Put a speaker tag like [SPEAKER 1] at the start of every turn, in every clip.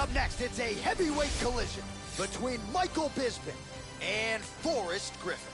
[SPEAKER 1] up next, it's a heavyweight collision between Michael Bisping and Forrest Griffin.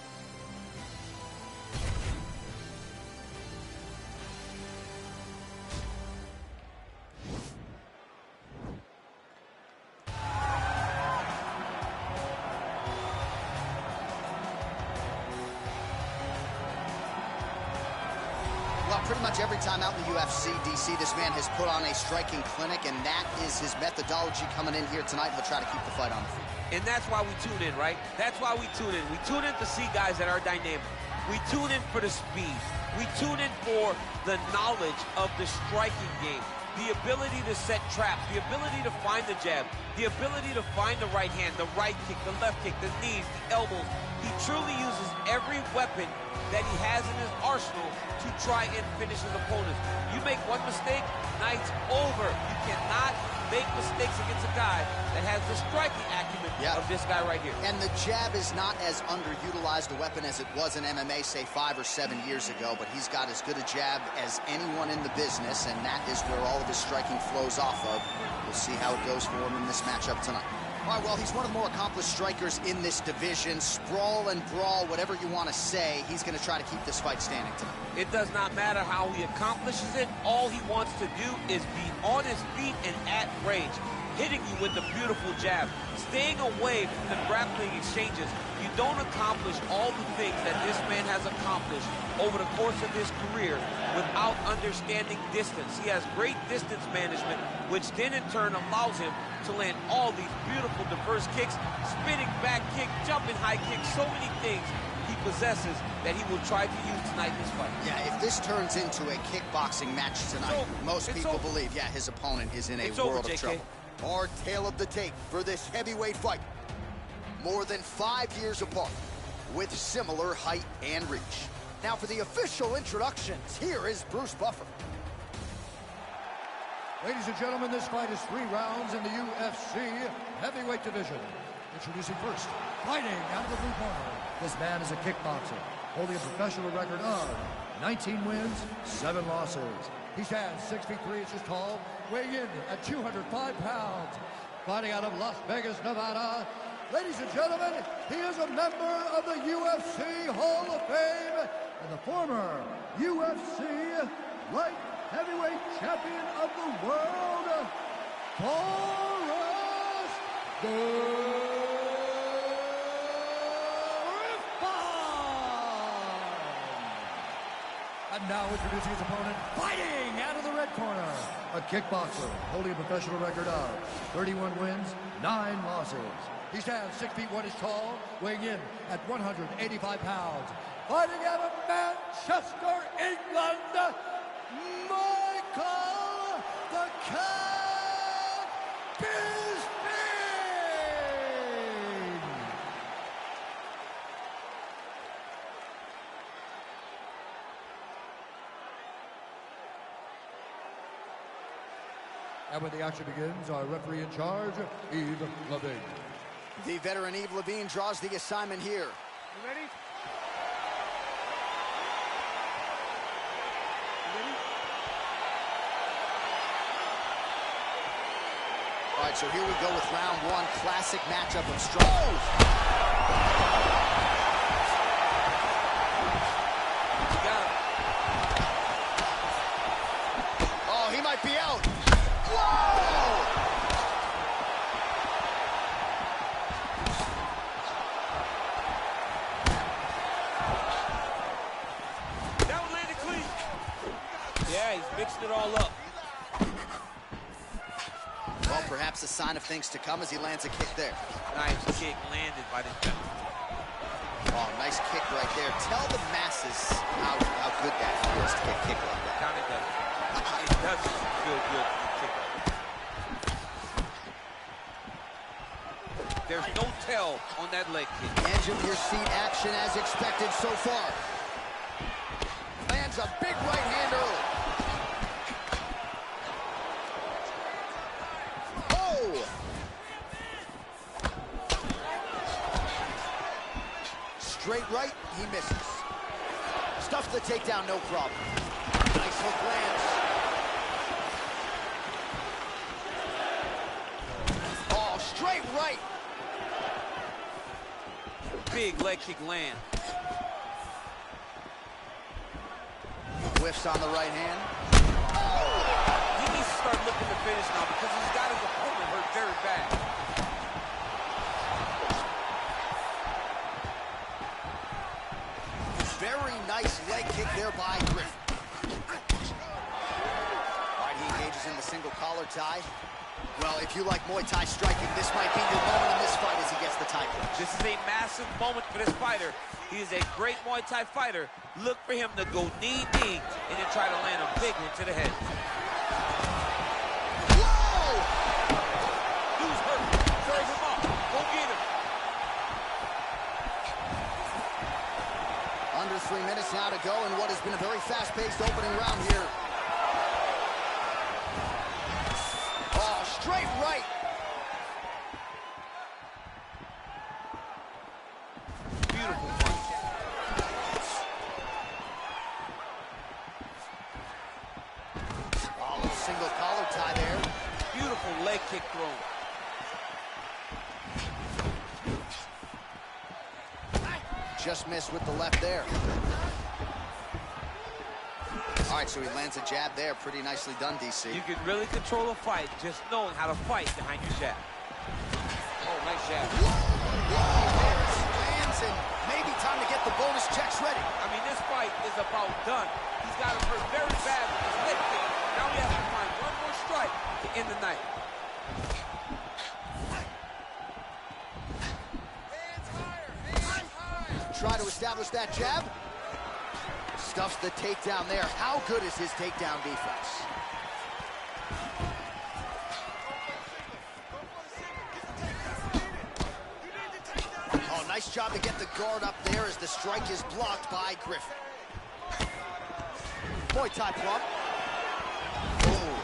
[SPEAKER 2] Well, pretty much every time out in the UFC, DC, this man has put on a striking clinic, and that is his methodology coming in here tonight. He'll try to keep the fight on the feet.
[SPEAKER 3] And that's why we tune in, right? That's why we tune in. We tune in to see guys that are dynamic. We tune in for the speed. We tune in for the knowledge of the striking game, the ability to set traps, the ability to find the jab, the ability to find the right hand, the right kick, the left kick, the knees, the elbows. He truly uses every weapon that he has in his arsenal to try and finish his opponents. You make one mistake, night's over. You cannot make mistakes against a guy that has the striking acumen of this guy right here.
[SPEAKER 2] And the jab is not as underutilized a weapon as it was in MMA, say 5 or 7 years ago, but he's got as good a jab as anyone in the business, and that is where all of his striking flows off of. We'll see how it goes for him in this matchup tonight. All right, well, he's one of the more accomplished strikers in this division. Sprawl and brawl, whatever you want to say, he's going to try to keep this fight standing tonight.
[SPEAKER 3] It does not matter how he accomplishes it. All he wants to do is be on his feet and at range, hitting you with the beautiful jab, staying away from the grappling exchanges. You don't accomplish all the things that this man has accomplished over the course of his career without understanding distance. He has great distance management, which then in turn allows him to land all these beautiful diverse kicks, spinning back kick, jumping high kick, so many things he possesses that he will try to use tonight in this fight.
[SPEAKER 2] Yeah, if this turns into a kickboxing match tonight, most people believe, his opponent is in a world of trouble.
[SPEAKER 1] Our tale of the tape for this heavyweight fight. More than 5 years apart, with similar height and reach. Now for the official introductions, here is Bruce Buffer.
[SPEAKER 4] Ladies and gentlemen, this fight is 3 rounds in the UFC heavyweight division. Introducing first, fighting out of the blue corner. This man is a kickboxer, holding a professional record of 19 wins, 7 losses. He stands 6 feet 3 inches tall, weighing in at 205 pounds. Fighting out of Las Vegas, Nevada. Ladies and gentlemen, he is a member of the UFC Hall of Fame and the former UFC light heavyweight champion of the world, Forrest Griffin. And now introducing his opponent, fighting out of the red corner, a kickboxer holding a professional record of 31 wins, 9 losses. He stands 6 feet 1 inches tall, weighing in at 185 pounds. Fighting out of Manchester, England, Michael the Cat Bisping! And when the action begins, our referee in charge, Yves Levine.
[SPEAKER 1] The veteran Yves Levine draws the assignment here.
[SPEAKER 5] You ready?
[SPEAKER 1] All right, so here we go with round 1, classic matchup of strong. Oh, he might be out. Whoa!
[SPEAKER 3] That one landed clean. Yeah, he's mixed it all up.
[SPEAKER 2] Well, perhaps a sign of things to come as he lands a kick there.
[SPEAKER 3] Nice kick landed by this guy.
[SPEAKER 2] Oh, nice kick right there. Tell the masses how good that feels to get kicked like that.
[SPEAKER 3] Kind of does. It does feel good to kick like that. There's no tell on that leg kick.
[SPEAKER 1] Edge of your seat action as expected so far. Lands a big right hand early. Straight right, he misses. Stuffs the takedown, no problem. Nice hook lands. straight right.
[SPEAKER 3] Big leg kick land.
[SPEAKER 1] Whiffs on the right hand.
[SPEAKER 3] He needs to start looking to finish now because he's got his opponent hurt very bad.
[SPEAKER 1] Very nice leg kick there by Griffin. All right, he engages in the single collar tie. Well, if you like Muay Thai striking, this might be your moment in this fight as he gets the tie clinch.
[SPEAKER 3] This is a massive moment for this fighter. He is a great Muay Thai fighter. Look for him to go knee-deep and then try to land a big one to the head.
[SPEAKER 1] Whoa!
[SPEAKER 3] Dude's hurt. Serve him up. Go get him.
[SPEAKER 1] Under 3 minutes now to go in what has been a very fast-paced opening round here. Oh, straight right.
[SPEAKER 3] Beautiful punch.
[SPEAKER 1] Oh, little single collar tie there.
[SPEAKER 3] Beautiful leg kick thrown.
[SPEAKER 1] Just missed with the left there. All right, so he lands a jab there. Pretty nicely done, DC.
[SPEAKER 3] You can really control a fight just knowing how to fight behind your jab. Oh, nice jab.
[SPEAKER 1] Lands, and maybe time to get the bonus checks ready.
[SPEAKER 3] I mean, this fight is about done. He's got him hurt very bad with his leg kick. Now he has to find one more strike to end the night.
[SPEAKER 1] Try to establish that jab. Stuffs the takedown there. How good is his takedown defense? Oh, nice job to get the guard up there as the strike is blocked by Griffin. Muay Thai plump. Oh.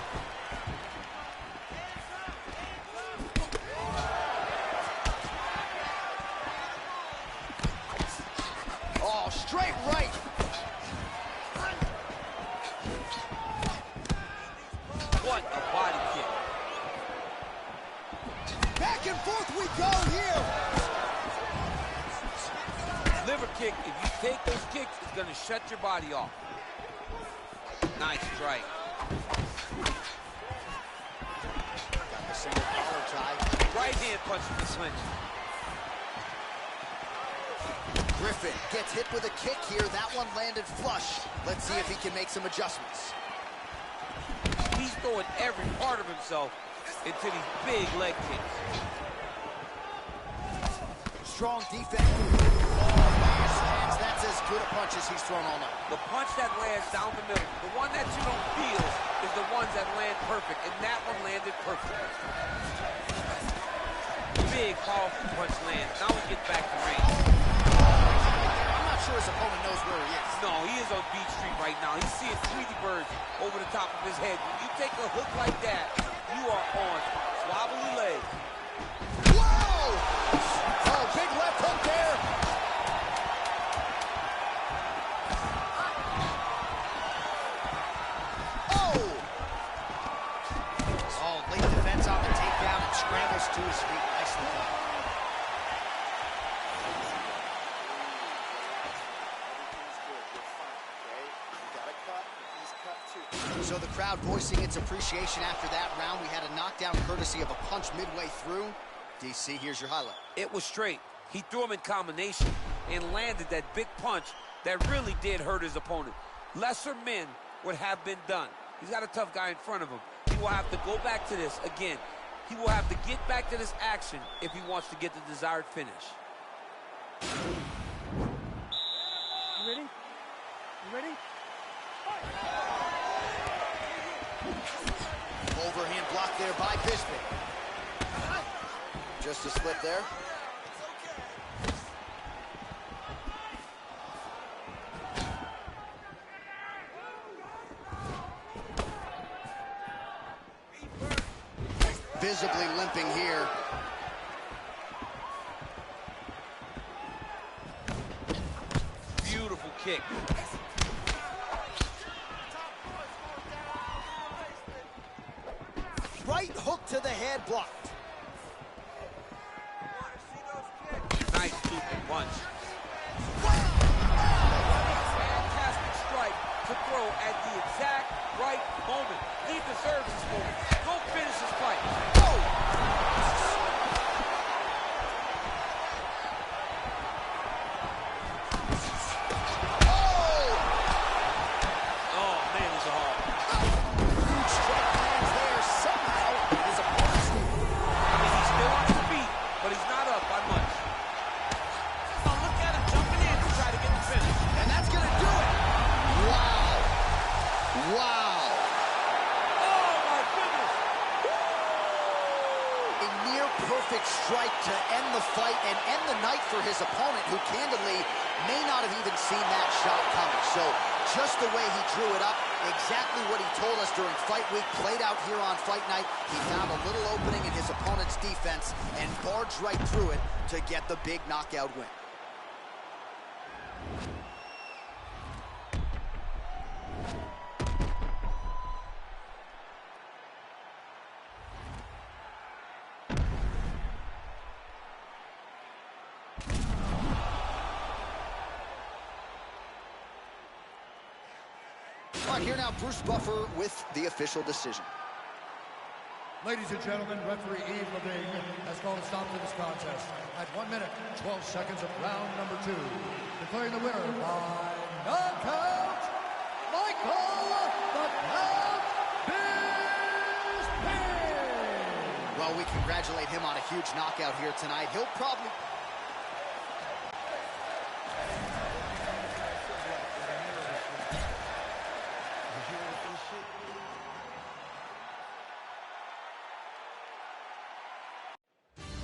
[SPEAKER 1] Oh, straight right.
[SPEAKER 3] What a body kick.
[SPEAKER 1] Back and forth we go here.
[SPEAKER 3] Liver kick, if you take those kicks, it's going to shut your body off. Nice strike.
[SPEAKER 1] Got the single collar tie.
[SPEAKER 3] Right hand punch from the clinch.
[SPEAKER 1] Griffin gets hit with a kick here. That one landed flush. Let's see if he can make some adjustments.
[SPEAKER 3] He's throwing every part of himself into these big leg kicks.
[SPEAKER 1] Strong defense. Oh, man, stands. That's as good a punch as he's thrown all night.
[SPEAKER 3] The punch that lands down the middle, the one that you don't feel, is the ones that land perfect, and that one landed perfect. Big, powerful punch lands. Now we get back to range.
[SPEAKER 1] I'm not sure his opponent knows where he is.
[SPEAKER 3] No, he is on Beach Street right now. He's seeing Tweety Bird over the top of his head. When you take a hook like that, you are on wobbly legs.
[SPEAKER 1] Whoa! Oh, big left hook there. Oh! Oh, late defense on the takedown and scrambles to his feet. Nicely done. So the crowd voicing its appreciation after that round. We had a knockdown courtesy of a punch midway through. DC, here's your highlight.
[SPEAKER 3] It was straight. He threw him in combination and landed that big punch that really did hurt his opponent. Lesser men would have been done. He's got a tough guy in front of him. He will have to go back to this again. He will have to get back to this action if he wants to get the desired finish.
[SPEAKER 5] You ready? You ready?
[SPEAKER 1] Overhand block there by Bisping. Just a slip there. Visibly limping here.
[SPEAKER 3] Beautiful kick.
[SPEAKER 1] Right hook to the head blocked.
[SPEAKER 3] punch. Fantastic strike to throw at the exact right moment. He deserves this moment. Go finish his fight. Oh!
[SPEAKER 2] Strike to end the fight and end the night for his opponent, who candidly may not have even seen that shot coming. So just the way he drew it up, exactly what he told us during fight week, played out here on fight night. He found a little opening in his opponent's defense and barged right through it to get the big knockout win. All right, here now, Bruce Buffer with the official decision.
[SPEAKER 4] Ladies and gentlemen, referee Yves Leving has called a stop to this contest at 1 minute, 12 seconds of round number 2. Declaring the winner by knockout, Michael the Count Bisping.
[SPEAKER 2] Well, we congratulate him on a huge knockout here tonight. He'll probably...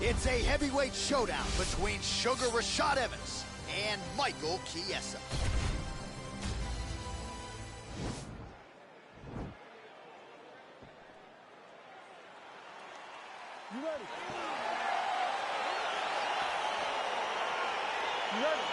[SPEAKER 2] It's a heavyweight showdown between Sugar Rashad Evans and Michael Chiesa.
[SPEAKER 5] You ready? You ready?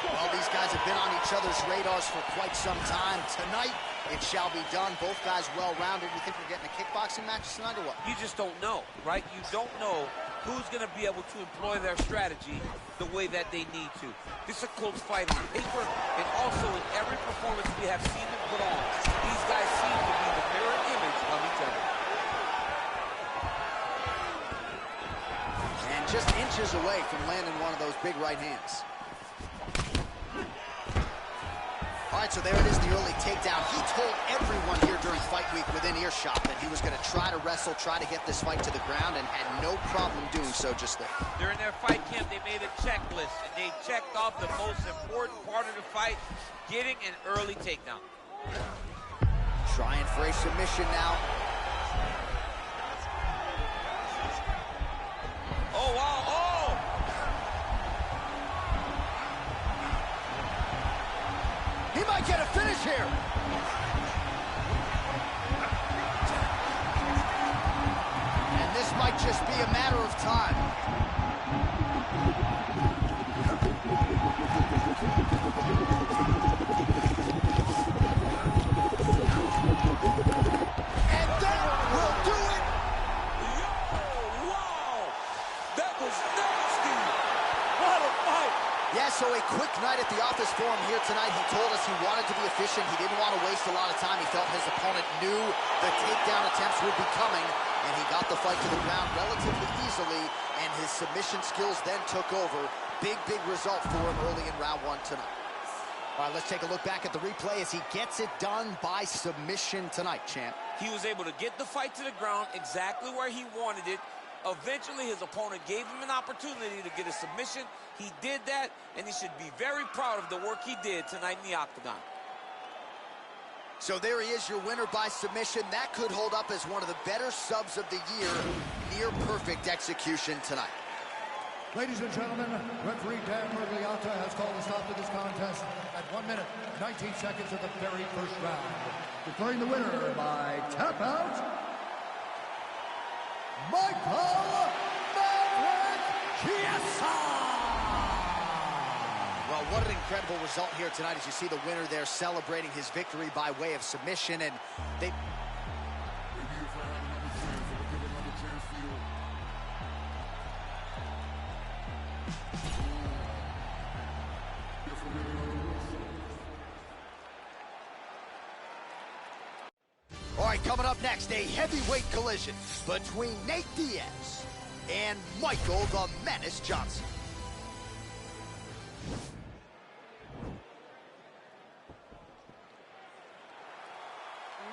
[SPEAKER 2] Well, these guys have been on each other's radars for quite some time. Tonight, it shall be done. Both guys well-rounded. You think we're getting a kickboxing match tonight or what?
[SPEAKER 3] You just don't know, right? You don't know who's going to be able to employ their strategy the way that they need to. This is a close fight on paper, and also in every performance we have seen them put on. These guys seem to be the mirror image of each other.
[SPEAKER 2] And just inches away from landing one of those big right hands. All right, so there it is, the early takedown. He told everyone here during fight week within earshot that he was going to try to wrestle, try to get this fight to the ground, and had no problem doing so just there.
[SPEAKER 3] During their fight camp, they made a checklist, and they checked off the most important part of the fight, getting an early takedown.
[SPEAKER 2] Trying for a submission now.
[SPEAKER 3] Oh, wow, oh!
[SPEAKER 2] He might get a finish here. And this might just be a matter of time. And that will do it.
[SPEAKER 3] Yo, wow! That was nasty! What a fight!
[SPEAKER 2] Yeah, so a quick night at the office for him here tonight. He told us he wanted to be efficient. He didn't want to waste a lot of time. He felt his opponent knew the takedown attempts would be coming, and he got the fight to the ground relatively easily, and his submission skills then took over. Big, big result for him early in round 1 tonight. All right, let's take a look back at the replay as he gets it done by submission tonight, champ.
[SPEAKER 3] He was able to get the fight to the ground exactly where he wanted it. Eventually, his opponent gave him an opportunity to get a submission. He did that, and he should be very proud of the work he did tonight in the octagon.
[SPEAKER 2] So there he is, your winner by submission. That could hold up as one of the better subs of the year. Near perfect execution tonight.
[SPEAKER 4] Ladies and gentlemen, referee Dan Mergliata has called a stop to this contest at 1 minute, 19 seconds of the very first round. Declaring the winner by tap out, Michael Chiesa!
[SPEAKER 2] Well, what an incredible result here tonight as you see the winner there celebrating his victory by way of submission, and they...
[SPEAKER 1] right, coming up next, a heavyweight collision between Nate Diaz and Michael the Menace Johnson.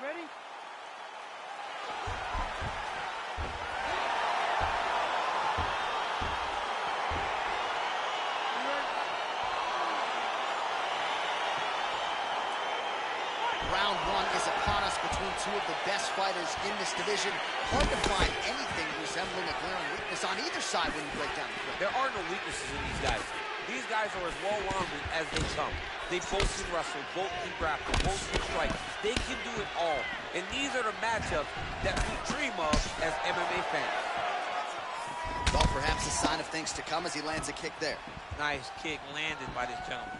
[SPEAKER 5] You ready?
[SPEAKER 1] Round one is upon us between two of the best fighters in this division. Hard to find anything resembling a glaring weakness on either side when you break down the film.
[SPEAKER 3] There are no weaknesses in these guys. These guys are as well-rounded as they come. They both can wrestle, both can grapple, both can strike. They can do it all. And these are the matchups that we dream of as MMA fans.
[SPEAKER 1] Well, perhaps a sign of things to come as he lands a kick there.
[SPEAKER 3] Nice kick landed by this gentleman.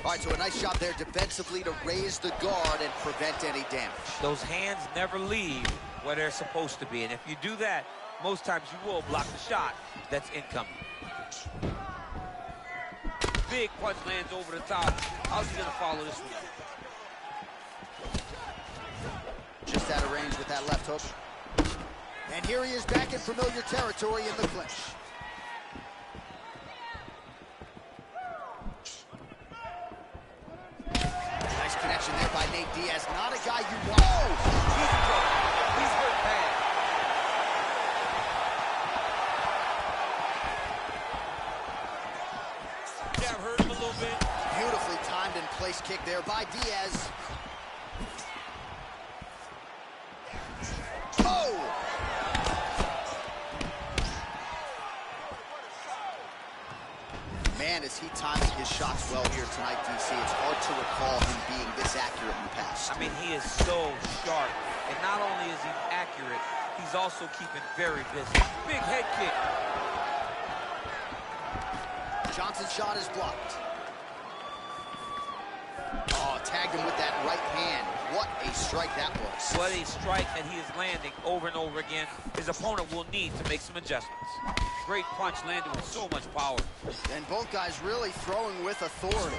[SPEAKER 1] All right, so a nice job there defensively to raise the guard and prevent any damage.
[SPEAKER 3] Those hands never leave where they're supposed to be. And if you do that, most times you will block the shot that's incoming. Big punch lands over the top. How's he gonna follow this one?
[SPEAKER 1] Just out of range with that left hook. And here he is back in familiar territory in the clinch. Nice connection there by Nate Diaz. Not a guy you want. Oh!
[SPEAKER 3] He's in trouble. He's hurt bad. Jab hurt him a little bit.
[SPEAKER 1] Beautifully timed and placed kick there by Diaz. Oh! Man, as he times his shots well here tonight, DC, it's hard to recall him being this accurate in the past.
[SPEAKER 3] I mean, he is so sharp. And not only is he accurate, he's also keeping very busy. Big head kick.
[SPEAKER 1] Johnson's shot is blocked. Oh, tagged him with that right hand. What a strike that was.
[SPEAKER 3] What a strike that he is landing over and over again. His opponent will need to make some adjustments. Great punch landed with so much power.
[SPEAKER 1] And both guys really throwing with authority.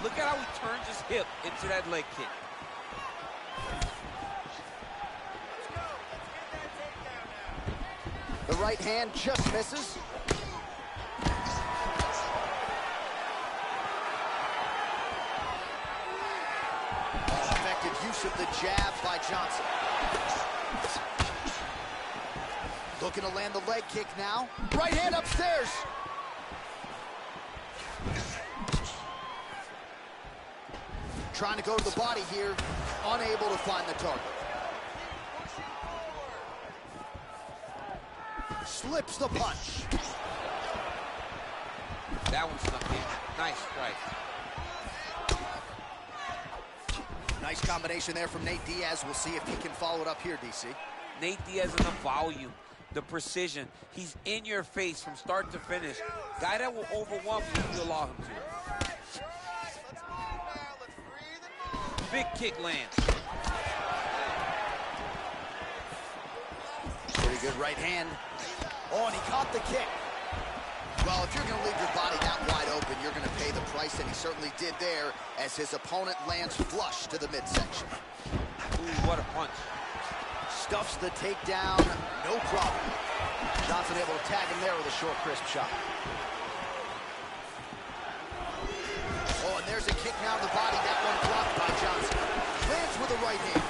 [SPEAKER 3] Look at how he turns his hip into that leg kick.
[SPEAKER 1] The right hand just misses. Effective use of the jab by Johnson. Looking to land the leg kick now. Right hand upstairs. Trying to go to the body here. Unable to find the target. Slips the punch.
[SPEAKER 3] That one snuck in. Nice strike.
[SPEAKER 1] Nice combination there from Nate Diaz. We'll see if he can follow it up here, DC.
[SPEAKER 3] Nate Diaz has the volume, the precision. He's in your face from start to finish. Guy that will overwhelm you if you allow him to. Big kick lands.
[SPEAKER 1] Pretty good right hand. Oh, and he caught the kick. Well, if you're going to leave your body that wide open, you're going to pay the price, and he certainly did there as his opponent lands flush to the midsection.
[SPEAKER 3] Ooh, what a punch.
[SPEAKER 1] Stuffs the takedown, no problem. Johnson able to tag him there with a short, crisp shot. Oh, and there's a kick now to the body. That one blocked by Johnson. Lands with a right hand.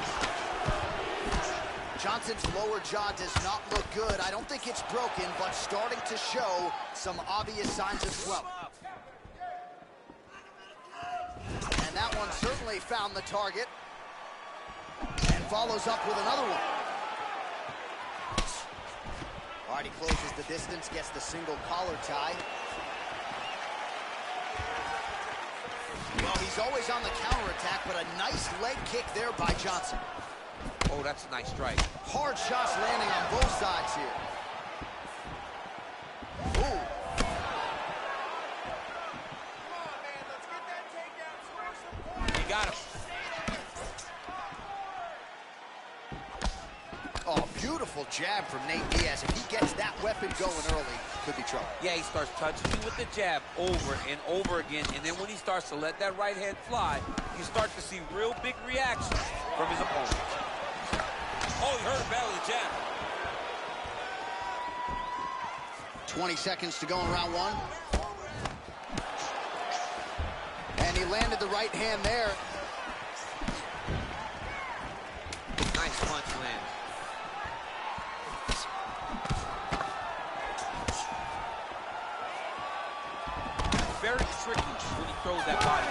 [SPEAKER 1] Johnson's lower jaw does not look good. I don't think it's broken, but starting to show some obvious signs of swelling. And that one certainly found the target. And follows up with another one. All right, he closes the distance, gets the single collar tie. Well, he's always on the counterattack, but a nice leg kick there by Johnson.
[SPEAKER 3] Oh, that's a nice strike.
[SPEAKER 1] Hard shots landing on both sides here. Ooh.
[SPEAKER 3] He got him.
[SPEAKER 1] Oh, Beautiful jab from Nate Diaz. If he gets that weapon going early, could be trouble.
[SPEAKER 3] Yeah, he starts touching you with the jab over and over again, and then when he starts to let that right hand fly, you start to see real big reactions from his opponent. Oh, he heard a battle of the jab.
[SPEAKER 1] 20 seconds to go in round one. And he landed the right hand there.
[SPEAKER 3] Nice punch lands. Very tricky when he throws that body.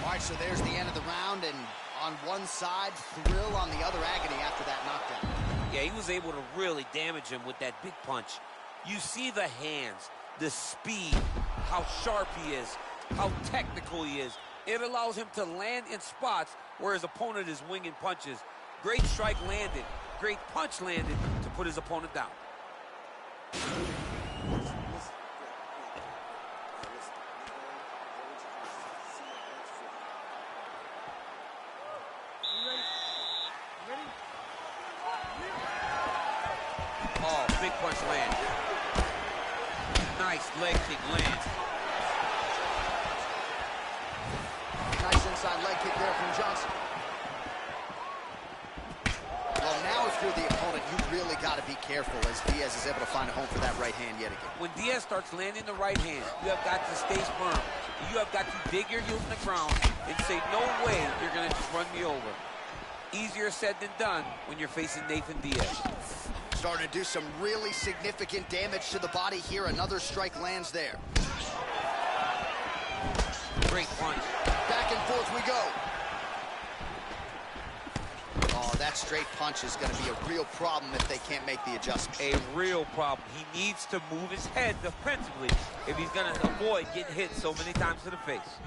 [SPEAKER 1] All right, so there's the end of the round, and on one side, thrill, on the other, agony after that knockdown.
[SPEAKER 3] Yeah, he was able to really damage him with that big punch. You see the hands, the speed, how sharp he is, how technical he is. It allows him to land in spots where his opponent is winging punches. Great strike landed, great punch landed to put his opponent down. Oh, big punch land. Nice leg kick land.
[SPEAKER 1] Nice inside leg kick there from Johnson. Well, now if you're the opponent, you really got to be careful as Diaz is able to find a home for that right hand yet again.
[SPEAKER 3] When Diaz starts landing the right hand, you have got to stay firm. You have got to dig your heels in the ground and say, no way you're going to just run me over. Easier said than done when you're facing Nathan Diaz.
[SPEAKER 1] Starting to do some really significant damage to the body here. Another strike lands there.
[SPEAKER 3] Great punch.
[SPEAKER 1] Back and forth we go. Oh, that straight punch is going to be a real problem if they can't make the adjustment.
[SPEAKER 3] A real problem. He needs to move his head defensively if he's going to avoid getting hit so many times to the face.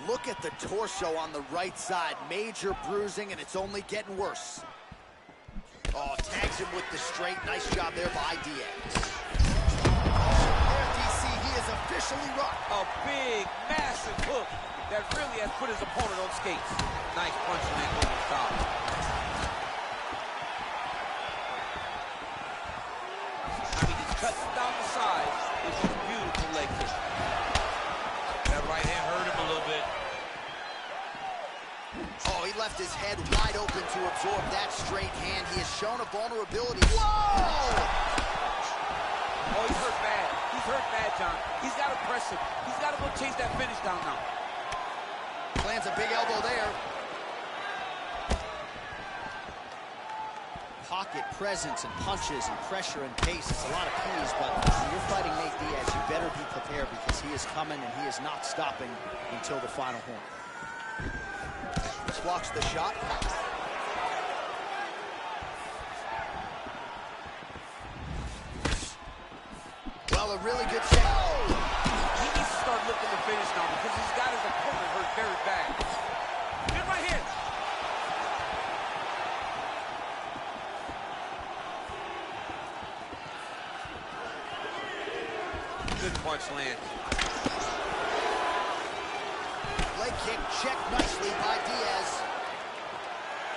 [SPEAKER 1] Look at the torso on the right side. Major bruising, and it's only getting worse. Oh, tags him with the straight. Nice job there by Diaz. There, DC, he is officially rocked.
[SPEAKER 3] A big, massive hook that really has put his opponent on skates. Nice punch land over the top. I mean, he's cutting down the side. It's a beautiful leg kick. That right hand hurt him a little bit.
[SPEAKER 1] Oh, he left his head wide open to absorb that straight hand. He has shown a vulnerability. Whoa!
[SPEAKER 3] Oh, he's hurt bad. He's hurt bad, John. He's got to press him. He's got to go chase that finish down now.
[SPEAKER 1] Lands a big elbow there. Pocket presence and punches and pressure and pace. It's a lot of keys, but when you're fighting Nate Diaz, you better be prepared because he is coming and he is not stopping until the final horn. Blocks the shot. Well, a really good set. Oh!
[SPEAKER 3] He needs to start looking to finish now because he's got his opponent hurt very bad. Get right here. Good punch land.
[SPEAKER 1] Leg kick checked nicely by Diaz.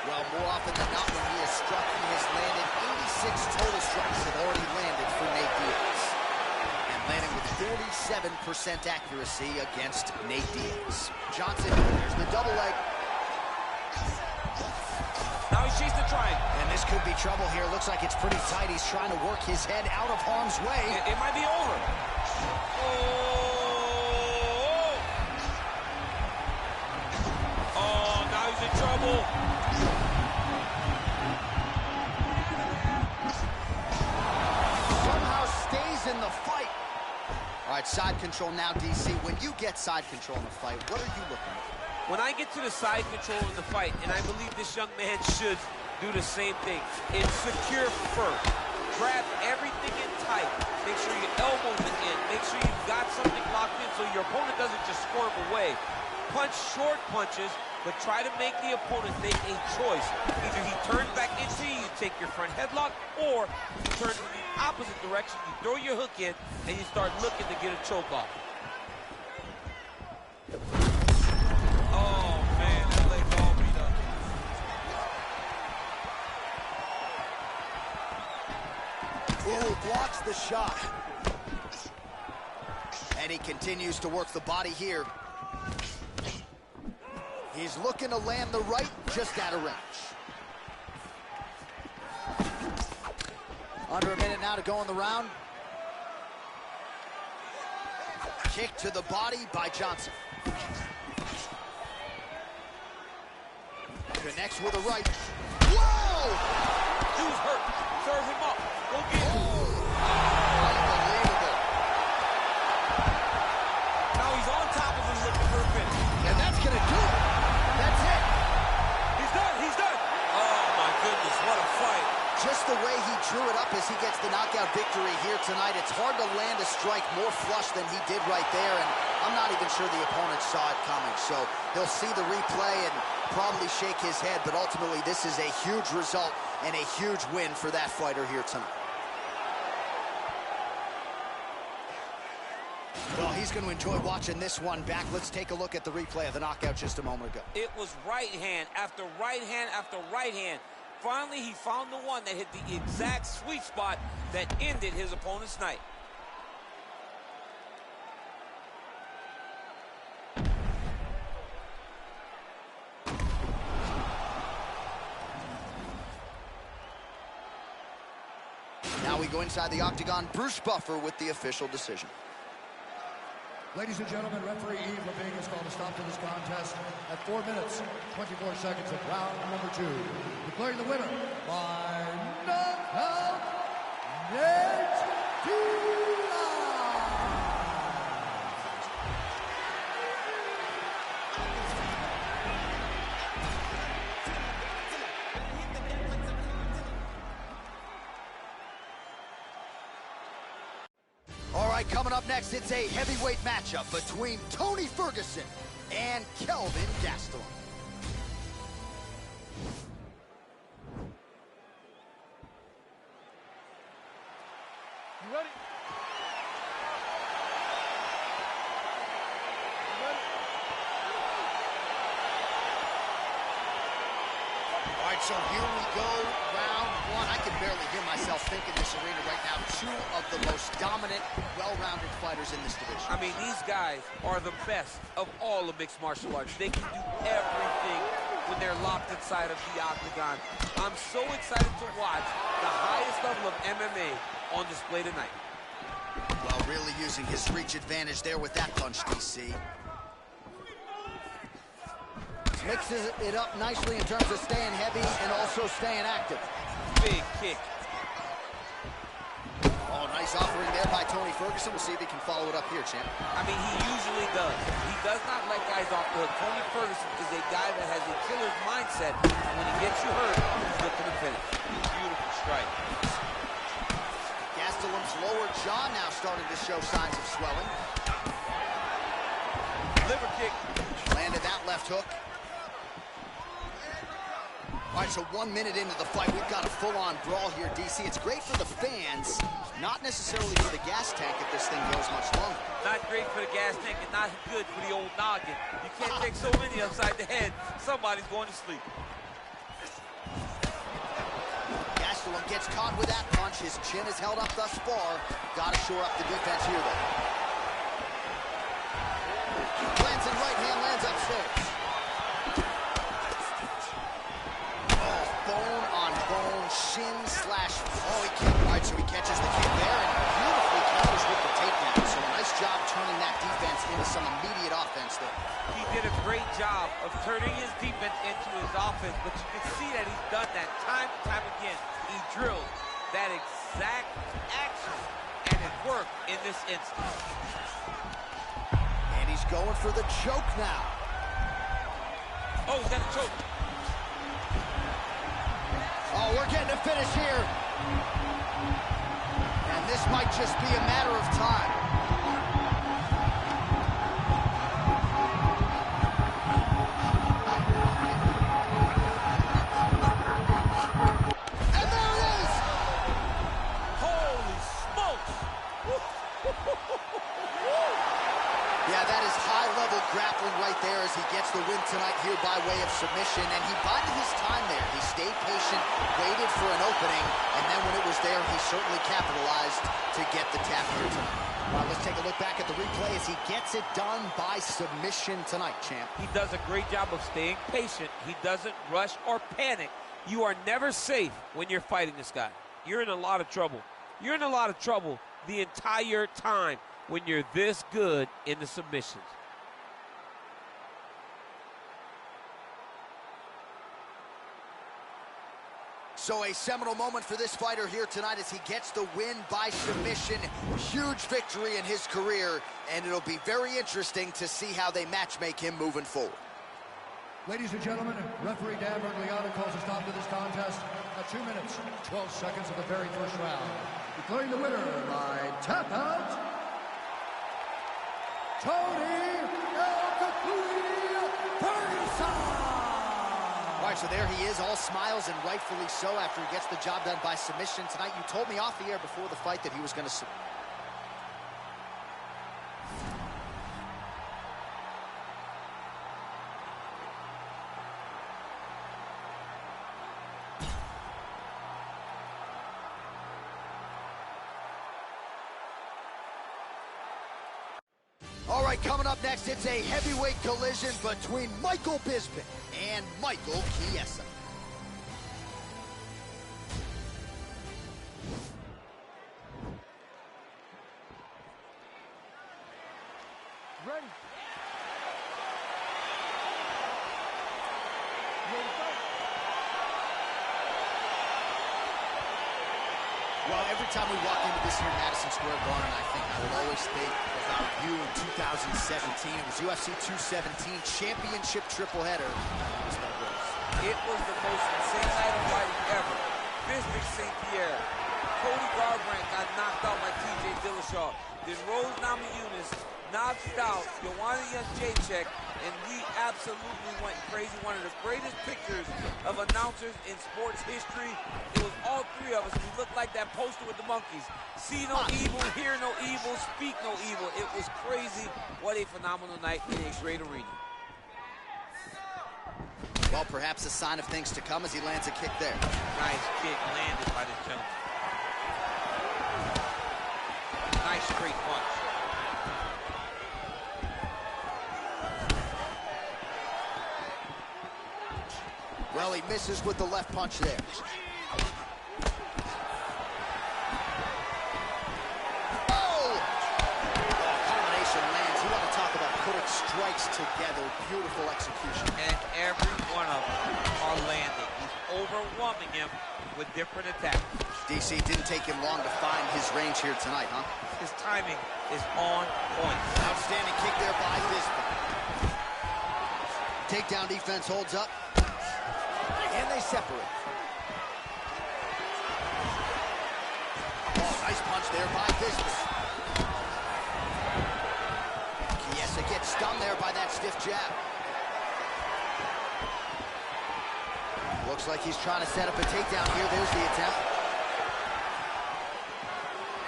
[SPEAKER 1] Well, more often than not, when he has struck, he has landed 86 total strikes have already landed for Nate Diaz. And landing with 47% accuracy against Nate Diaz. Johnson, there's the double leg.
[SPEAKER 3] Now he chased the triangle.
[SPEAKER 1] And this could be trouble here. Looks like it's pretty tight. He's trying to work his head out of harm's way.
[SPEAKER 3] It might be over. Oh, now he's in trouble.
[SPEAKER 1] Somehow stays in the fight. All right, side control now, DC. When you get side control in the fight, what are you looking for?
[SPEAKER 3] When I get to the side control in the fight, and I believe this young man should do the same thing, it's secure first. Grab everything in tight. Make sure your elbows are in. Make sure you've got something locked in so your opponent doesn't just squirm away. Punch short punches, but try to make the opponent make a choice. Either he turns back into you, you take your front headlock, or you turn in the opposite direction, you throw your hook in, and you start looking to get a choke off. Oh, man, that leg's all beat up.
[SPEAKER 1] Ooh, blocks the shot. And he continues to work the body here. He's looking to land the right, just out of range. Under a minute now to go in the round. Kick to the body by Johnson. Connects with a right. Whoa!
[SPEAKER 3] Dude's hurt. Serve him up. Go get him.
[SPEAKER 1] Unbelievable.
[SPEAKER 3] Now he's on top of him looking for a finish.
[SPEAKER 1] And that's going to do it. That's it.
[SPEAKER 3] He's done. He's done. Oh, my goodness. What a fight.
[SPEAKER 1] Just the way he drew it up as he gets the knockout victory here tonight, it's hard to land a strike more flush than he did right there, and I'm not even sure the opponent saw it coming. So he'll see the replay and probably shake his head, but ultimately this is a huge result and a huge win for that fighter here tonight. Well, he's going to enjoy watching this one back. Let's take a look at the replay of the knockout just a moment ago.
[SPEAKER 3] It was right hand after right hand after right hand. Finally, he found the one that hit the exact sweet spot that ended his opponent's night.
[SPEAKER 1] Now we go inside the octagon. Bruce Buffer with the official decision.
[SPEAKER 4] Ladies and gentlemen, referee Yves Levine has called a stop to this contest at 4 minutes, 24 seconds of round number 2. Declaring the winner by knockout, Nate Diaz.
[SPEAKER 1] All right, coming up next, it's a heavyweight matchup between Tony Ferguson and Kelvin Gastelum.
[SPEAKER 5] You ready?
[SPEAKER 1] All right, so here we go, round 1. I can barely hear myself think in this arena right now. Two of the most dominant, well-rounded fighters in this division.
[SPEAKER 3] I mean, these guys are the best of all of mixed martial arts. They can do everything when they're locked inside of the octagon. I'm so excited to watch the highest level of MMA on display tonight.
[SPEAKER 1] Well, really using his reach advantage there with that punch, DC. Mixes it up nicely in terms of staying heavy and also staying active.
[SPEAKER 3] Big kick.
[SPEAKER 1] Oh, nice offering there by Tony Ferguson. We'll see if he can follow it up here, champ.
[SPEAKER 3] I mean, he usually does. He does not let guys off the hook. Tony Ferguson is a guy that has a killer's mindset. When he gets you hurt, he's looking to finish. Beautiful strike.
[SPEAKER 1] Gastelum's lower jaw now starting to show signs of swelling.
[SPEAKER 3] Liver kick.
[SPEAKER 1] Landed that left hook. All right, so 1 minute into the fight, we've got a full-on brawl here, DC. It's great for the fans, not necessarily for the gas tank if this thing goes much longer.
[SPEAKER 3] Not great for the gas tank and not good for the old noggin. You can't take so many upside the head. Somebody's going to sleep.
[SPEAKER 1] Gastelum gets caught with that punch. His chin is held up thus far. Got to shore up the defense here, though. Glancing right hand lands upstairs. Bone on bone, shin slash. Oh, he can't. All right, so he catches the kick there and beautifully counters with the takedown. So a nice job turning that defense into some immediate offense there.
[SPEAKER 3] He did a great job of turning his defense into his offense, but you can see that he's done that time and time again. He drilled that exact action, and it worked in this instance.
[SPEAKER 1] And he's going for the choke now.
[SPEAKER 3] Oh, he's got a choke.
[SPEAKER 1] Oh, we're getting a finish here. And this might just be a matter of time. And there it is!
[SPEAKER 3] Holy smokes!
[SPEAKER 1] Yeah, that is high-level grappling right there as he gets the win tonight here by way of submission. And he bided his
[SPEAKER 2] his time there. He stayed patient, waited for an opening, and then when it was there, he certainly capitalized to get the tap here tonight. All right, let's take a look back at the replay as he gets it done by submission tonight, champ.
[SPEAKER 3] He does a great job of staying patient. He doesn't rush or panic. You are never safe when you're fighting this guy. You're in a lot of trouble. You're in a lot of trouble the entire time when you're this good in the submissions.
[SPEAKER 1] So a seminal moment for this fighter here tonight as he gets the win by submission. Huge victory in his career, and it'll be very interesting to see how they match-make him moving forward.
[SPEAKER 4] Ladies and gentlemen, referee Dan Bergliano calls a stop to this contest at 2 minutes, 12 seconds of the very first round. Declaring the winner by tap out, Tony Ferguson!
[SPEAKER 2] All right, so there he is, all smiles, and rightfully so after he gets the job done by submission tonight. You told me off the air before the fight that he was going to submit.
[SPEAKER 1] All right, coming up next, it's a heavyweight collision between Michael Bisping and Michael Chiesa.
[SPEAKER 5] Ready. Ready to fight.
[SPEAKER 2] Well, every time we walk into this here Madison Square Garden, I think I would always think about you in 2017. It was UFC 217 championship triple header.
[SPEAKER 3] It was the most insane night of fighting ever. Bisping St. Pierre. Cody Garbrandt got knocked out by TJ Dillashaw. Then Rose Namajunas knocked out Joanna Jędrzejczyk, and we absolutely went crazy. One of the greatest pictures of announcers in sports history. It was all three of us, and we looked like that poster with the monkeys. See no evil, hear no evil, speak no evil. It was crazy. What a phenomenal night in a great arena.
[SPEAKER 2] Well, perhaps a sign of things to come as he lands a kick there.
[SPEAKER 3] Nice kick landed by this gentleman. Nice straight punch.
[SPEAKER 1] Well, he misses with the left punch there.
[SPEAKER 2] Combination lands. You want to talk about putting strikes together. Beautiful execution.
[SPEAKER 3] And every one of them are landing. He's overwhelming him with different attacks.
[SPEAKER 2] DC, didn't take him long to find his range here tonight, huh?
[SPEAKER 3] His timing is on point.
[SPEAKER 2] Outstanding kick there by Bisping.
[SPEAKER 1] Takedown defense holds up, and they separate. Oh, nice punch there by Bisping. Chiesa gets stunned there by that stiff jab. Looks like he's trying to set up a takedown here. There's the attempt.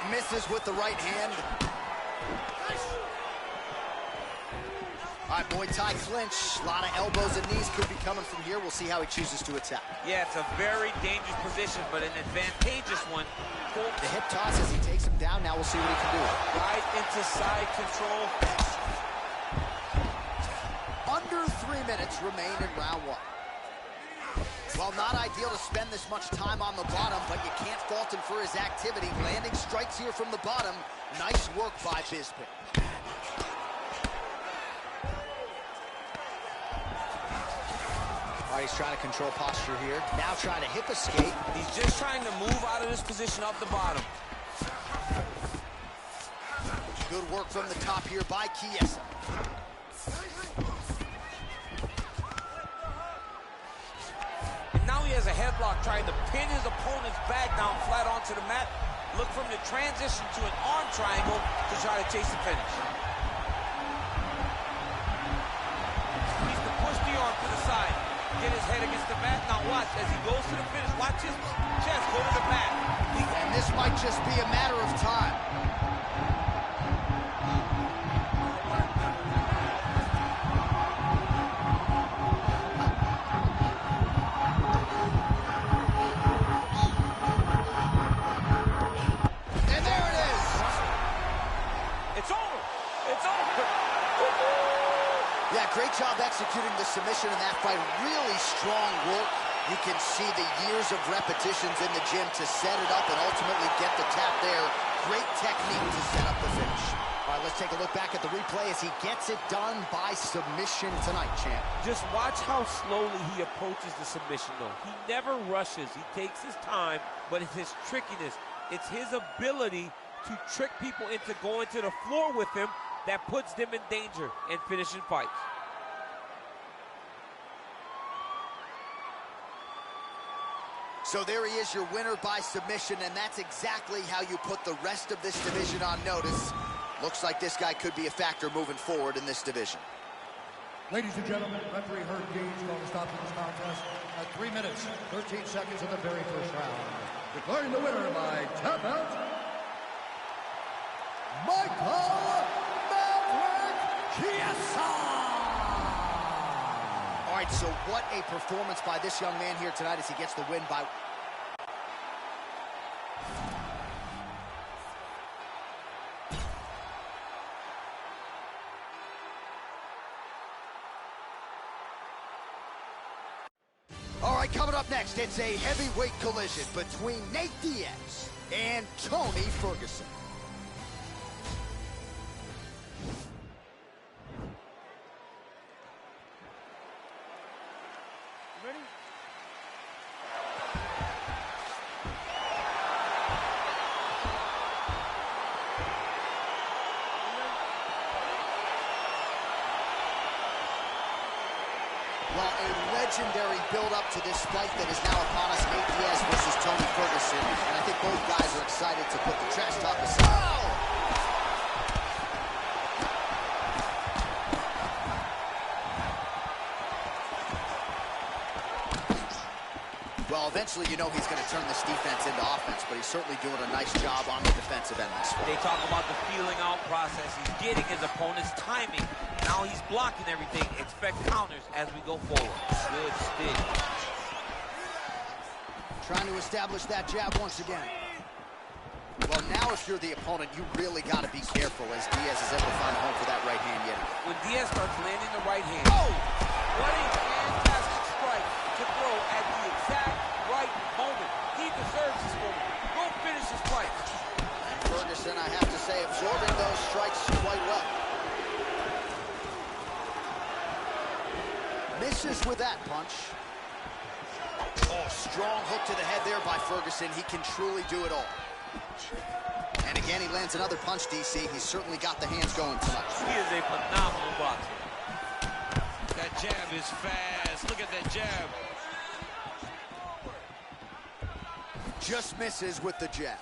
[SPEAKER 1] Misses with the right hand. All right, Muay Thai clinch. A lot of elbows and knees could be coming from here. We'll see how he chooses to attack.
[SPEAKER 3] Yeah, it's a very dangerous position, but an advantageous one.
[SPEAKER 2] The hip toss as he takes him down. Now we'll see what he can do.
[SPEAKER 3] Right into side control.
[SPEAKER 1] Under 3 minutes remain in round one. Well, not ideal to spend this much time on the bottom, but you can't fault him for his activity. Landing strikes here from the bottom. Nice work by Bisping.
[SPEAKER 2] All right, he's trying to control posture here. Now trying to hip escape.
[SPEAKER 3] He's just trying to move out of this position off the bottom.
[SPEAKER 1] Good work from the top here by Chiesa.
[SPEAKER 3] And now he has a headlock trying to pin his opponent's back down flat onto the mat. Look from the transition to an arm triangle to try to chase the finish. Needs to push the arm to the side. Get his head against the mat. Now watch as he goes to the finish. Watch his chest go to the mat.
[SPEAKER 1] And this might just be a matter of time. executing the submission in that fight. Really strong work. You can see the years of repetitions in the gym to set it up and ultimately get the tap there. Great technique to set up the finish. All right, let's take a look back at the replay as he gets it done by submission tonight, champ.
[SPEAKER 3] Just watch how slowly he approaches the submission, though. He never rushes. He takes his time, but it's his trickiness. It's his ability to trick people into going to the floor with him that puts them in danger and finishing fights.
[SPEAKER 1] So there he is, your winner by submission, and that's exactly how you put the rest of this division on notice. Looks like this guy could be a factor moving forward in this division.
[SPEAKER 4] Ladies and gentlemen, referee Herb Dean's going to stop this contest at 3 minutes, 13 seconds of the very first round. Declaring the winner by tap out, Michael Chiesa!
[SPEAKER 1] All right, so what a performance by this young man here tonight as he gets the win by... All right, coming up next, it's a heavyweight collision between Nate Diaz and Tony Ferguson.
[SPEAKER 5] Ready?
[SPEAKER 1] Well, a legendary build-up to this fight that is now upon us, Nate Diaz versus Tony Ferguson. And I think both guys are excited to put the trash talk aside. Well, eventually you know he's going to turn this defense into offense, but he's certainly doing a nice job on the defensive end this fight.
[SPEAKER 3] They talk about the feeling out process. He's getting his opponent's timing. Now he's blocking everything. Expect counters as we go forward. Good stick.
[SPEAKER 1] Trying to establish that jab once again. Well, now if you're the opponent, you really got to be careful as Diaz is able to find a home for that right hand yet.
[SPEAKER 3] When Diaz starts landing the right hand, what a fantastic strike to throw at the exact right moment. He deserves this moment. Go finish his fight.
[SPEAKER 1] And Ferguson, I have to say, absorbing those strikes quite well. Misses with that punch. Oh, strong hook to the head there by Ferguson. He can truly do it all. And again, he lands another punch, DC. He's certainly got the hands going tonight.
[SPEAKER 3] He is a phenomenal boxer.
[SPEAKER 6] That jab is fast. Look at that jab.
[SPEAKER 1] Just misses with the jab.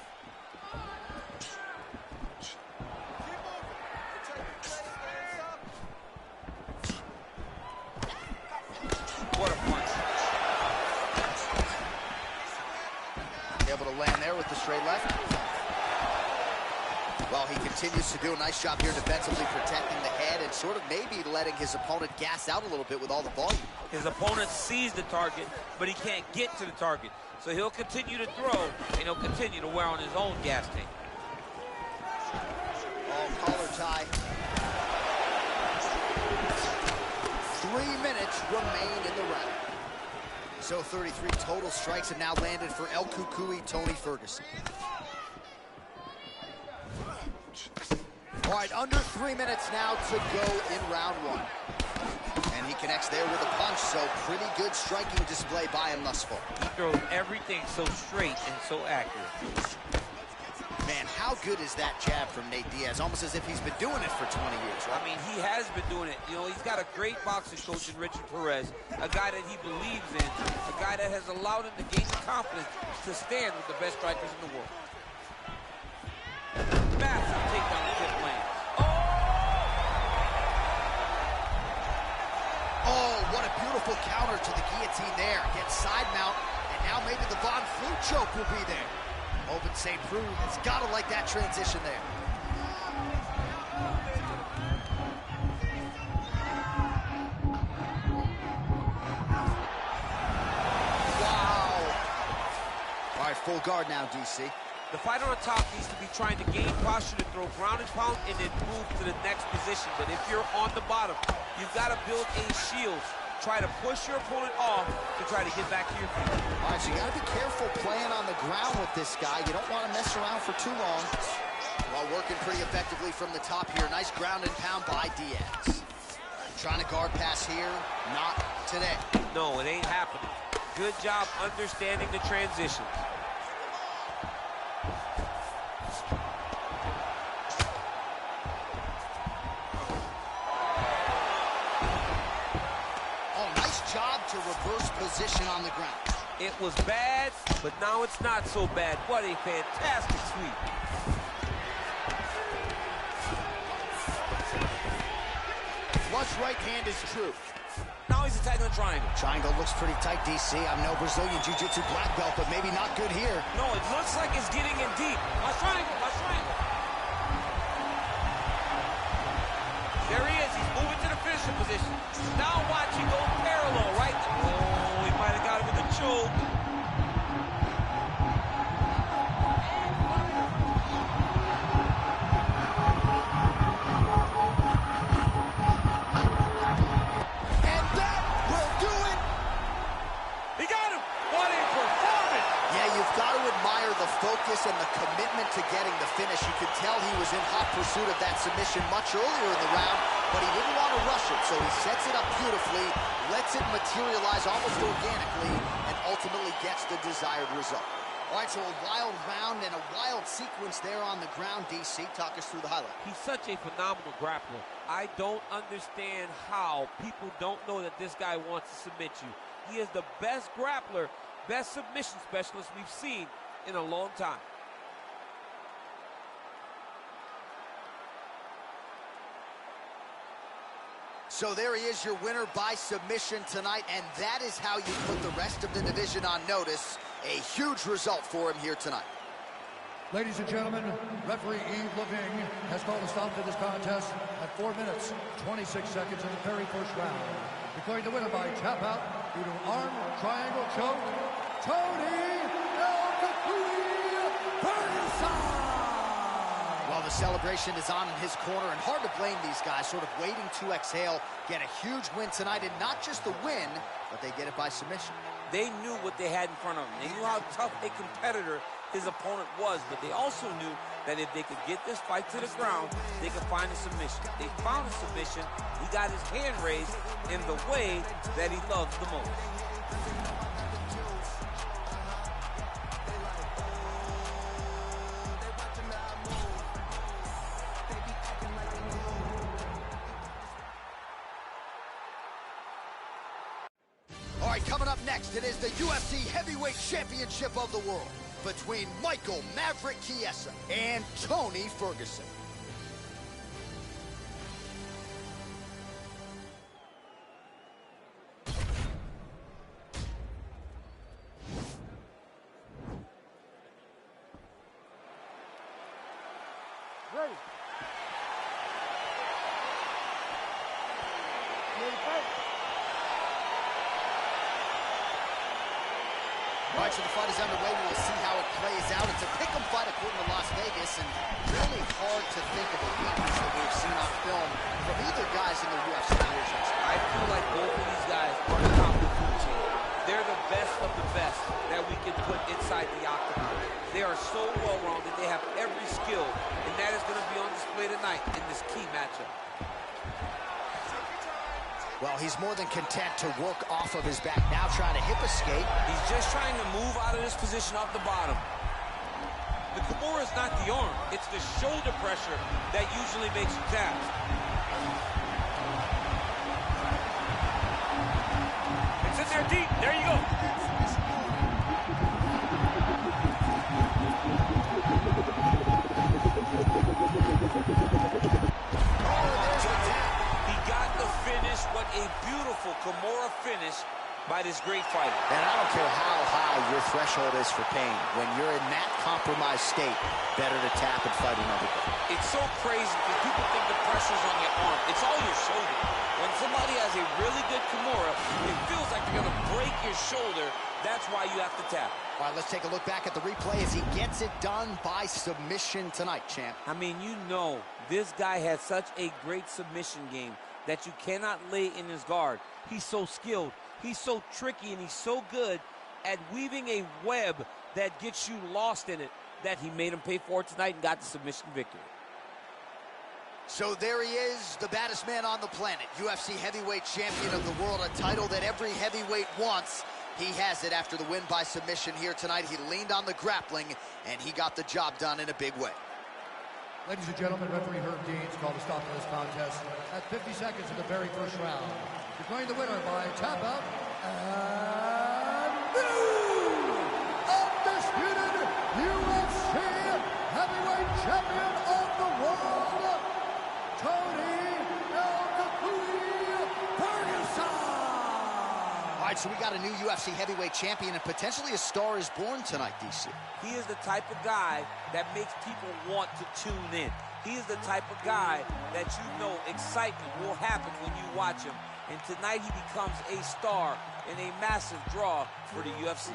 [SPEAKER 3] What a punch.
[SPEAKER 1] Able to land there with the straight left. Well, he continues to do a nice job here defensively, protecting the head and sort of maybe letting his opponent gas out a little bit with all the volume.
[SPEAKER 3] His opponent sees the target, but he can't get to the target. So he'll continue to throw, and he'll continue to wear on his own gas tank.
[SPEAKER 1] Oh, collar tie. 3 minutes remain in the round. So 33 total strikes have now landed for El Cucuy Tony Ferguson. All right, under 3 minutes now to go in round one. And he connects there with a punch, so pretty good striking display by him thus far.
[SPEAKER 3] He throws everything so straight and so accurate.
[SPEAKER 1] Man, how good is that jab from Nate Diaz? Almost as if he's been doing it for 20 years, right?
[SPEAKER 3] I mean, he has been doing it. You know, he's got a great boxing coach in Richard Perez, a guy that he believes in, a guy that has allowed him to gain the confidence to stand with the best strikers in the world. Massive takedown to tip lane.
[SPEAKER 1] Oh, what a beautiful counter to the guillotine there. Gets side mount, and now maybe the Von Flue choke will be there. Open St. Preux has got to like that transition there. Wow. All right, full guard now, DC.
[SPEAKER 3] The fighter on top needs to be trying to gain posture to throw ground and pound and then move to the next position. But if you're on the bottom, You've got to build a shield. Try to push your opponent off to try to get back to your feet.
[SPEAKER 2] All right, so you got to be careful playing on the ground with this guy. You don't want to mess around for too long.
[SPEAKER 1] While working pretty effectively from the top here. Nice ground and pound by Diaz. Trying to guard pass here. Not today.
[SPEAKER 3] No, it ain't happening. Good job understanding the transition.
[SPEAKER 1] Job to reverse position on the ground.
[SPEAKER 3] It was bad, but now it's not so bad. What a fantastic sweep.
[SPEAKER 1] Flush right hand is true.
[SPEAKER 3] Now he's attacking the triangle.
[SPEAKER 1] Triangle looks pretty tight, DC. I'm no Brazilian Jiu-Jitsu black belt, but maybe not good here.
[SPEAKER 3] No, it looks like it's getting in deep. Watch triangle, watch triangle. There he is. He's moving to the finishing position. Now watch him go parallel, right? Oh, he might have got him with a choke.
[SPEAKER 1] And that will do it.
[SPEAKER 3] He got him. What a performance.
[SPEAKER 1] Yeah, you've got to admire the focus and the commitment to getting the finish. You could tell he was in hot pursuit of that submission much earlier in the round, but he didn't want to rush it, so he sets it up beautifully, lets it materialize almost organically, and ultimately gets the desired result. All right, so a wild round and a wild sequence there on the ground. DC, talk us through the highlight.
[SPEAKER 3] He's such a phenomenal grappler. I don't understand how people don't know that this guy wants to submit you. He is the best grappler, best submission specialist we've seen in a long time.
[SPEAKER 1] So there he is, your winner by submission tonight, and that is how you put the rest of the division on notice. A huge result for him here tonight.
[SPEAKER 4] Ladies and gentlemen, referee Yves Leving has called a stop to this contest at 4 minutes, 26 seconds in the very first round. Declaring the winner by tap out due to arm triangle choke, Tony Ferguson!
[SPEAKER 1] Well, the celebration is on in his corner, and hard to blame these guys, sort of waiting to exhale, get a huge win tonight, and not just the win, but they get it by submission.
[SPEAKER 3] They knew what they had in front of them. They knew how tough a competitor his opponent was, but they also knew that if they could get this fight to the ground, they could find a submission. They found a submission. He got his hand raised in the way that he loves the most.
[SPEAKER 1] All right, coming up next, it is the UFC Heavyweight Championship of the World between Michael Maverick Chiesa and Tony Ferguson.
[SPEAKER 5] Ready. Ready, fight.
[SPEAKER 1] All right, so the fight is underway. We will see how it plays out. It's a pick'em fight according to Las Vegas, and really hard to think of a weakness that we've seen on film from either guys in the UFC divisions.
[SPEAKER 3] I feel like both of these guys are the top of the food chain. They're the best of the best that we can put inside the octagon. They are so well-rounded. They have every skill, and that is going to be on display tonight in this key matchup.
[SPEAKER 1] Well, he's more than content to work off of his back. Now trying to hip escape.
[SPEAKER 3] He's just trying to move out of this position off the bottom. The Kimura is not the arm. It's the shoulder pressure that usually makes you tap. It's in there deep. There you go. What a beautiful Kimura finish by this great fighter.
[SPEAKER 1] And I don't care how high your threshold is for pain. When you're in that compromised state, better to tap and fight another day.
[SPEAKER 3] It's so crazy because people think the pressure's on your arm. It's all your shoulder. When somebody has a really good Kimura, it feels like they're going to break your shoulder. That's why you have to tap.
[SPEAKER 1] All right, let's take a look back at the replay as he gets it done by submission tonight, champ.
[SPEAKER 3] I mean, you know, this guy has such a great submission game. that you cannot lay in his guard. He's so skilled, he's so tricky, and he's so good at weaving a web that gets you lost in it that he made him pay for it tonight and got the submission victory.
[SPEAKER 1] So there he is, the baddest man on the planet, UFC heavyweight champion of the world, a title that every heavyweight wants. He has it after the win by submission here tonight. He leaned on the grappling, and he got the job done in a big way.
[SPEAKER 4] Ladies and gentlemen, referee Herb Dean's called a stop to this contest at 50 seconds of the very first round. Declaring the winner by tap out and new undisputed UFC heavyweight champion of the world, Tony Ferguson.
[SPEAKER 1] All right, so we got a new UFC heavyweight champion, and potentially a star is born tonight, DC.
[SPEAKER 3] He is the type of guy that makes people want to tune in. He is the type of guy that you know excitement will happen when you watch him. And tonight he becomes a star and a massive draw for the UFC.